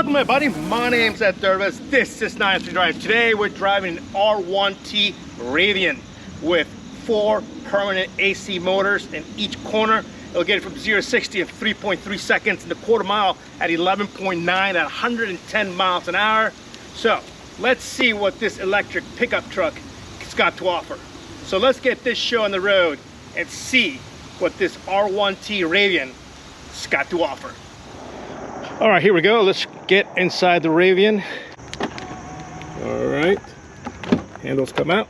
Welcome everybody, my name's Ed Dervis. This is 93 Drive. Today we're driving an R1T Rivian with 4 permanent AC motors in each corner. It'll get it from 0 to 60 in 3.3 seconds and the quarter mile at 11.9 at 110 miles an hour. So let's see what this electric pickup truck has got to offer. So let's get this show on the road and see what this R1T Rivian has got to offer. All right, here we go. Let's get inside the Rivian. All right, handles come out.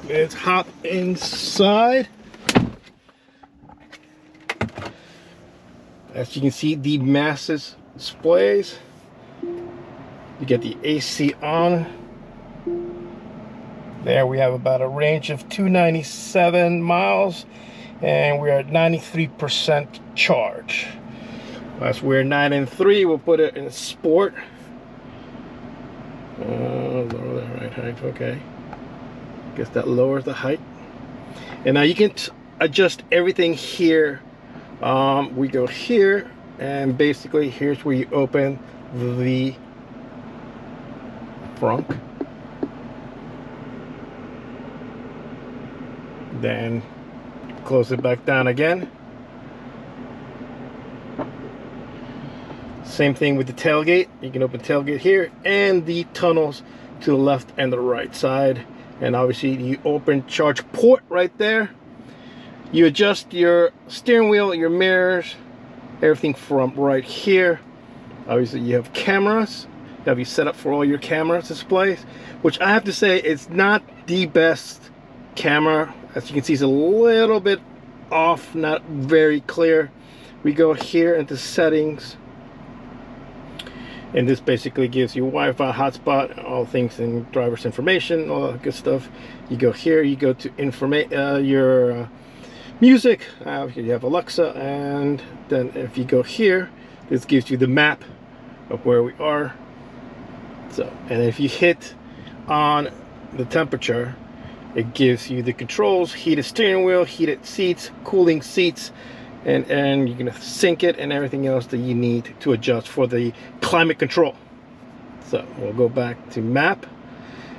Let's hop inside. As you can see, the massive displays. You get the AC on. There we have about a range of 297 miles, and we're at 93% charge. As we're 9 and 3, we'll put it in sport. Lower the right height, okay. Guess that lowers the height. And now you can adjust everything here. We go here, and basically here's where you open the trunk. Then close it back down again. Same thing with the tailgate. You can open tailgate here and the tunnels to the left and the right side. And obviously you open charge port right there. You adjust your steering wheel, your mirrors, everything from right here. Obviously you have cameras. You have you set up for all your camera displays, which I have to say it's not the best camera. As you can see, it's a little bit off, not very clear. We go here into settings. And this basically gives you Wi-Fi hotspot, all things in driver's information, all that good stuff. You go here, you go to your music, you have Alexa, and then if you go here, this gives you the map of where we are. So, and if you hit on the temperature, it gives you the controls, heated steering wheel, heated seats, cooling seats, and you're gonna sync it and everything else that you need to adjust for the climate control. So we'll go back to map,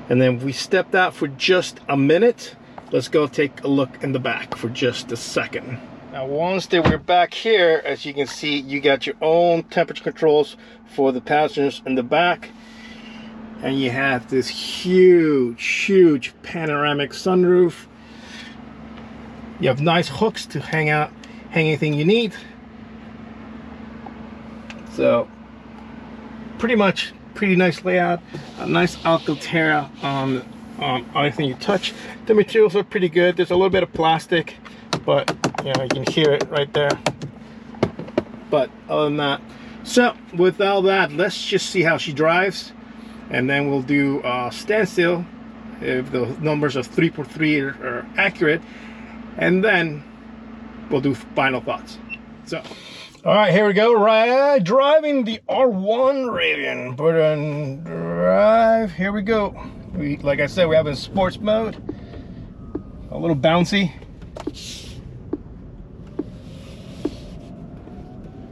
and then we stepped out for just a minute. Let's go take a look in the back for just a second. Now once that we're back here, as you can see, you got your own temperature controls for the passengers in the back, and you have this huge panoramic sunroof. You have nice hooks to hang anything you need. So pretty nice layout, a nice Alcantara on everything you touch. The materials are pretty good. There's a little bit of plastic, but you know, you can hear it right there. But other than that, so with all that, let's just see how she drives, and then we'll do standstill if the numbers of 3x3 are accurate, and then we'll do final thoughts. So, all right, here we go. Right, driving the R1 Rivian. Put on drive. Here we go. Like I said, we have it in sports mode. A little bouncy.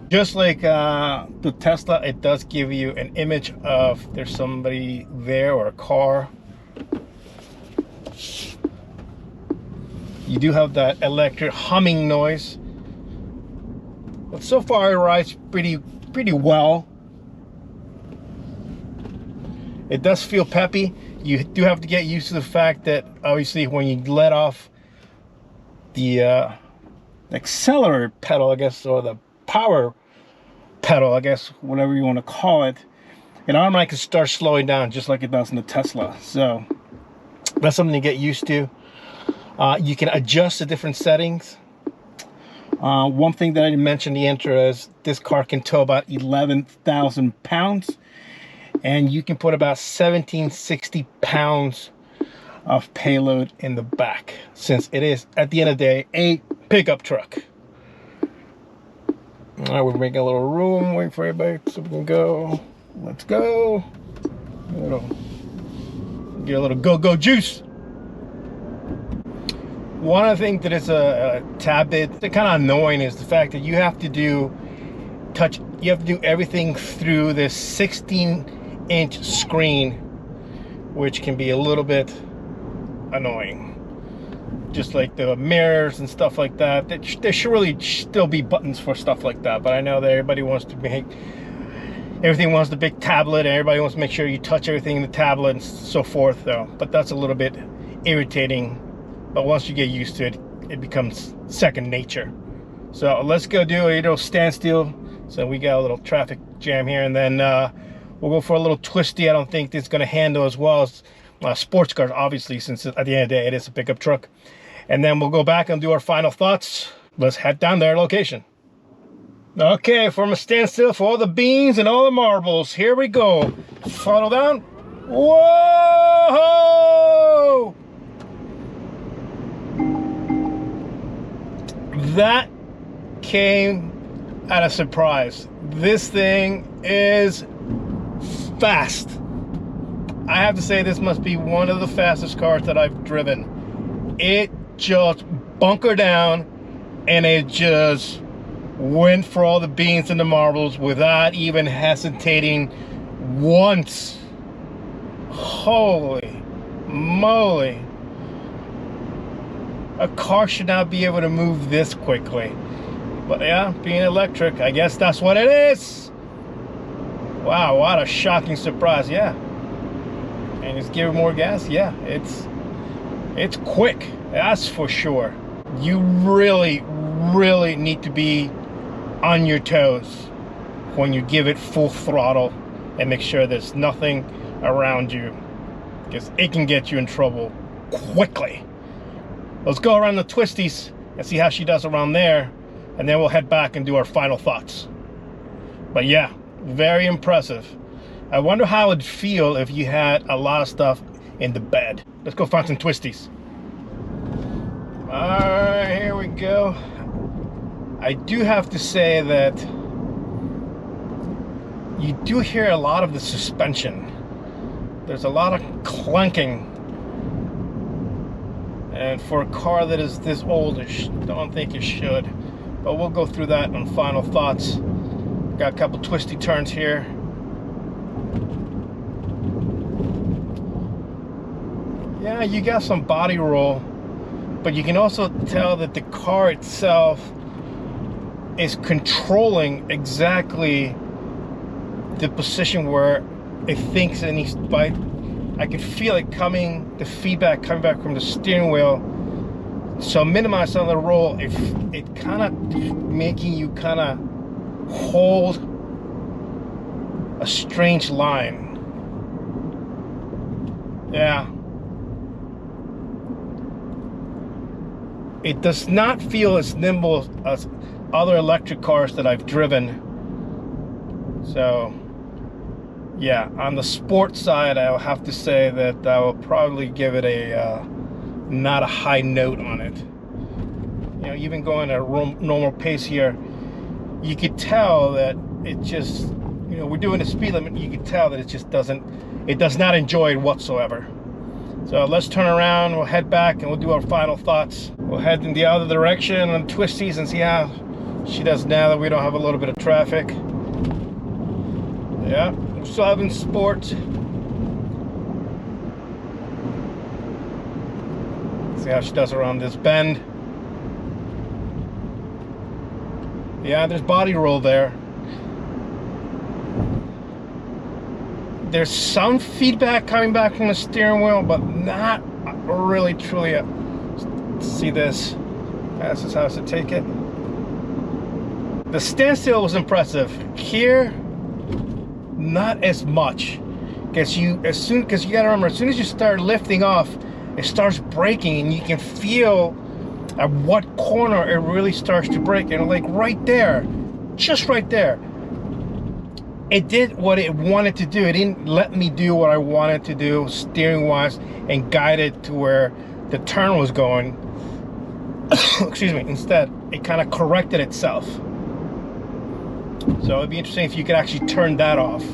Just like the Tesla, it does give you an image of there's somebody there or a car. You do have that electric humming noise, but so far it rides pretty well. It does feel peppy. You do have to get used to the fact that obviously when you let off the accelerator pedal, I guess, or the power pedal, I guess, whatever you want to call it, it automatically starts slowing down just like it does in the Tesla. So that's something to get used to. You can adjust the different settings. One thing that I didn't mention in the intro is this car can tow about 11,000 pounds, and you can put about 1760 pounds of payload in the back, since it is, at the end of the day, a pickup truck. All right, we're making a little room, waiting for everybody so we can go. Let's go. Get a little go-go juice. One of the things that is a tad bit kind of annoying is the fact that you have to do you have to do everything through this 16-inch screen, which can be a little bit annoying. Just like the mirrors and stuff like that. There should really still be buttons for stuff like that, but I know that everybody wants to make everything wants the big tablet, and everybody wants to make sure you touch everything in the tablet and so forth, though. But that's a little bit irritating. But once you get used to it, it becomes second nature. So let's go do a little standstill. So we got a little traffic jam here, and then we'll go for a little twisty. I don't think it's going to handle as well as sports cars, obviously, since at the end of the day it is a pickup truck. And then we'll go back and do our final thoughts. Let's head down their location. Okay, from a standstill for all the beans and all the marbles, here we go. Throttle down. Whoa! That came at a surprise. This thing is fast. I have to say, this must be one of the fastest cars that I've driven. It just bunkered down, and it just went for all the beans and the marbles without even hesitating once. Holy moly. A car should not be able to move this quickly. But yeah, being electric, I guess that's what it is. Wow, what a shocking surprise. Yeah. And it's giving more gas. Yeah, it's quick, that's for sure. You really need to be on your toes when you give it full throttle and make sure there's nothing around you, because it can get you in trouble quickly. Let's go around the twisties and see how she does around there, and then we'll head back and do our final thoughts. But yeah, very impressive. I wonder how it'd feel if you had a lot of stuff in the bed. Let's go find some twisties. All right, here we go. I do have to say that you do hear a lot of the suspension. There's a lot of clanking. And for a car that is this old, I don't think it should. But we'll go through that on final thoughts. Got a couple twisty turns here. Yeah, you got some body roll, but you can also tell that the car itself is controlling exactly the position where it thinks it needs to bite. I can feel it coming, the feedback coming back from the steering wheel. So minimize some of the roll, if it kind of making you kind of hold a strange line. Yeah. It does not feel as nimble as other electric cars that I've driven. So yeah, on the sports side, I'll have to say that I will probably give it a not a high note on it. You know, even going at a normal pace here, you could tell that it just, you know, we're doing the speed limit, you could tell that it just does not enjoy it whatsoever. So let's turn around, we'll head back and we'll do our final thoughts. We'll head in the other direction on twisties and see how she does now that we don't have a little bit of traffic. Yeah, we're still having sport. See how she does around this bend. Yeah, there's body roll there. There's some feedback coming back from the steering wheel, but not really truly. See this? This is how to take it. The standstill was impressive. Here, not as much. Because you gotta remember, as soon as you start lifting off, it starts braking, and you can feel at what corner it really starts to brake. And like right there, just right there, it did what it wanted to do. It didn't let me do what I wanted to do steering wise and guide it to where the turn was going. Excuse me. Instead, it kind of corrected itself. So it'd be interesting if you could actually turn that off.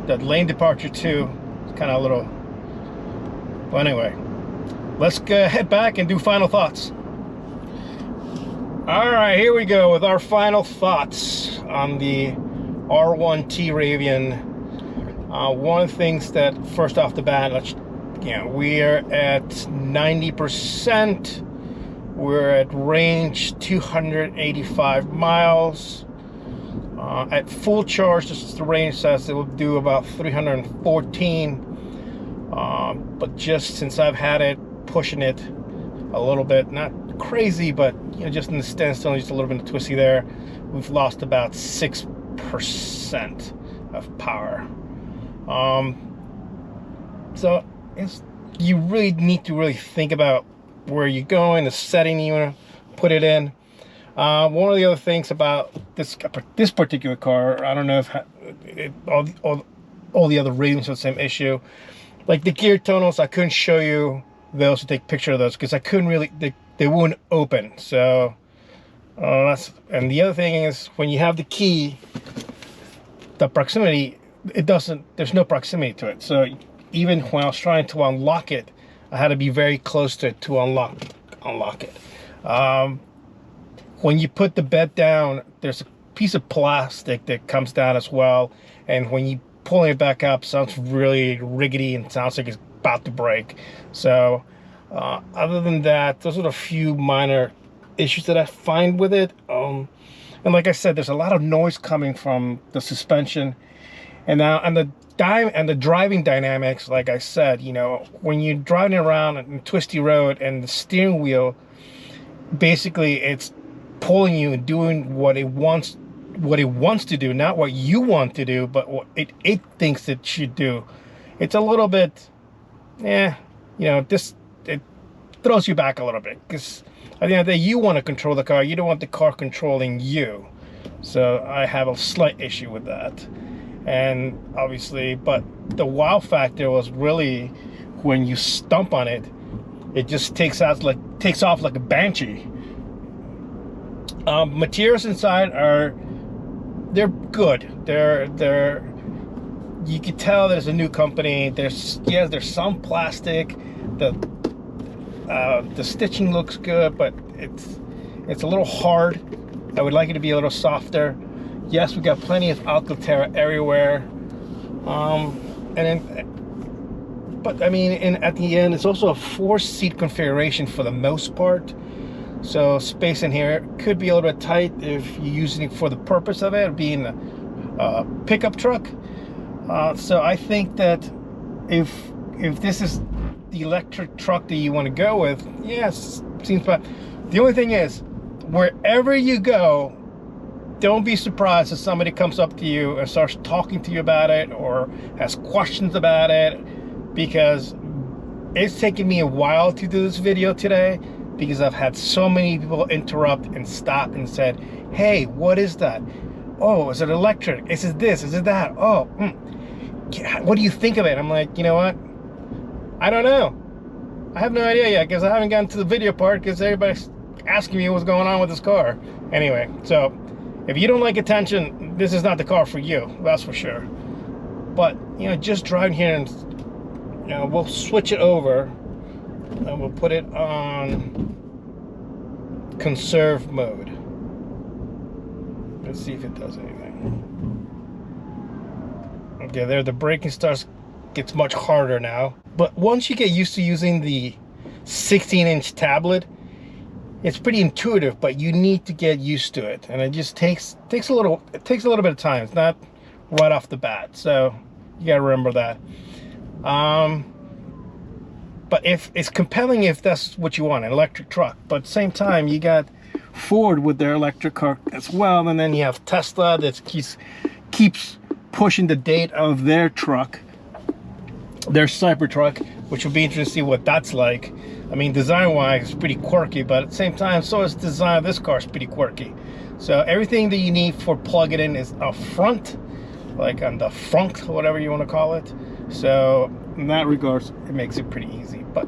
That lane departure too, it's kind of a little. Well, anyway, let's go head back and do final thoughts. All Alright, here we go with our final thoughts on the R1T Rivian. One of the things that, first off the bat, we are at 90%. We're at range 285 miles. At full charge, this is the range says it will do about 314. But just since I've had it, pushing it a little bit, not crazy, but just in the standstill, just a little bit of twisty there, we've lost about 6% of power. So you really need to really think about where you're going, the setting you want to put it in. One of the other things about this particular car, I don't know if all the other Rivians have the same issue. Like the gear tunnels, I couldn't show you those to take a picture of those because I couldn't really, they wouldn't and the other thing is, when you have the key, the proximity, there's no proximity to it. So even when I was trying to unlock it, I had to be very close to it to unlock it. When you put the bed down, there's a piece of plastic that comes down as well, and when you pull it back up, it sounds really rickety and sounds like it's about to break. So other than that, those are the few minor issues that I find with it. And like I said, there's a lot of noise coming from the suspension, and the driving dynamics. Like I said, when you're driving around a twisty road and the steering wheel, basically it's pulling you and doing what it wants to do, not what you want to do, but what it thinks it should do. It's a little bit, it throws you back a little bit, because at the end of the day, you want to control the car. You don't want the car controlling you. So I have a slight issue with that. And obviously, but the wow factor was really when you stomp on it, it just takes off like a banshee. Materials inside they're good. They're you can tell there's a new company. There's some plastic. The stitching looks good, but it's a little hard. I would like it to be a little softer. Yes, we got plenty of Alcantara everywhere. But I mean, at the end, it's also a 4-seat configuration for the most part. So space in here could be a little bit tight if you're using it for the purpose of it, being a pickup truck. So I think that if this is the electric truck that you want to go with, yes, seems fine. The only thing is, wherever you go, don't be surprised if somebody comes up to you and starts talking to you about it or has questions about it, because it's taken me a while to do this video today, because I've had so many people interrupt and stop and said, hey, what is that? Oh, is it electric? Is it this? Is it that? Oh, what do you think of it? I'm like, you know what? I don't know. I have no idea yet, because I haven't gotten to the video part, because everybody's asking me what's going on with this car. Anyway, so if you don't like attention, this is not the car for you, that's for sure. But, just driving here and, we'll switch it over and we'll put it on conserve mode. Let's see if it does anything. Okay, there, the braking gets much harder now. But once you get used to using the 16-inch tablet, it's pretty intuitive, but you need to get used to it, and it just takes a little bit of time. It's not right off the bat, so you gotta remember that. But if it's compelling, if that's what you want, an electric truck. But at the same time, you got Ford with their electric car as well, and then you have Tesla that keeps pushing the date of their truck, their Cybertruck, which will be interesting to see what that's like. I mean, design-wise, it's pretty quirky, but at the same time, so is the design of this car is pretty quirky. So everything that you need for plug it in is up front, like on the front, whatever you want to call it. So in that regards, it makes it pretty easy. But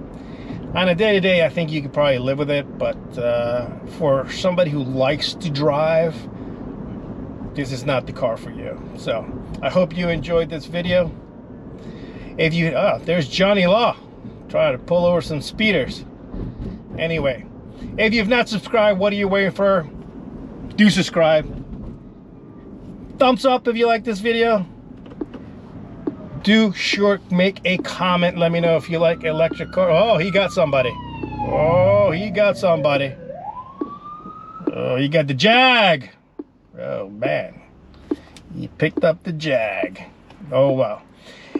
on a day-to-day, I think you could probably live with it. But for somebody who likes to drive, this is not the car for you. So I hope you enjoyed this video. If you, there's Johnny Law trying to pull over some speeders. Anyway, if you've not subscribed, what are you waiting for? Do subscribe. Thumbs up if you like this video. Do sure make a comment. Let me know if you like electric car. Oh, he got somebody. Oh, he got somebody. Oh, he got the Jag. Oh, man. He picked up the Jag. Oh, wow.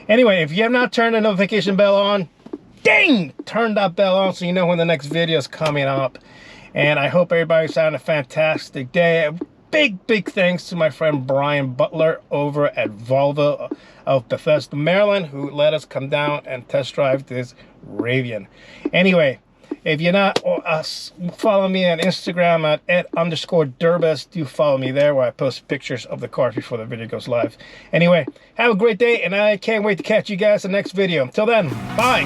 Anyway, if you have not turned the notification bell on, ding! Turn that bell on so you know when the next video is coming up. And I hope everybody's having a fantastic day. Big thanks to my friend Brian Butler over at Volvo of Bethesda, Maryland, who let us come down and test drive this Rivian. Anyway, if you're not follow me on Instagram at @_Durbus, do follow me there where I post pictures of the cars before the video goes live. Anyway, have a great day, and I can't wait to catch you guys in the next video. Until then, bye.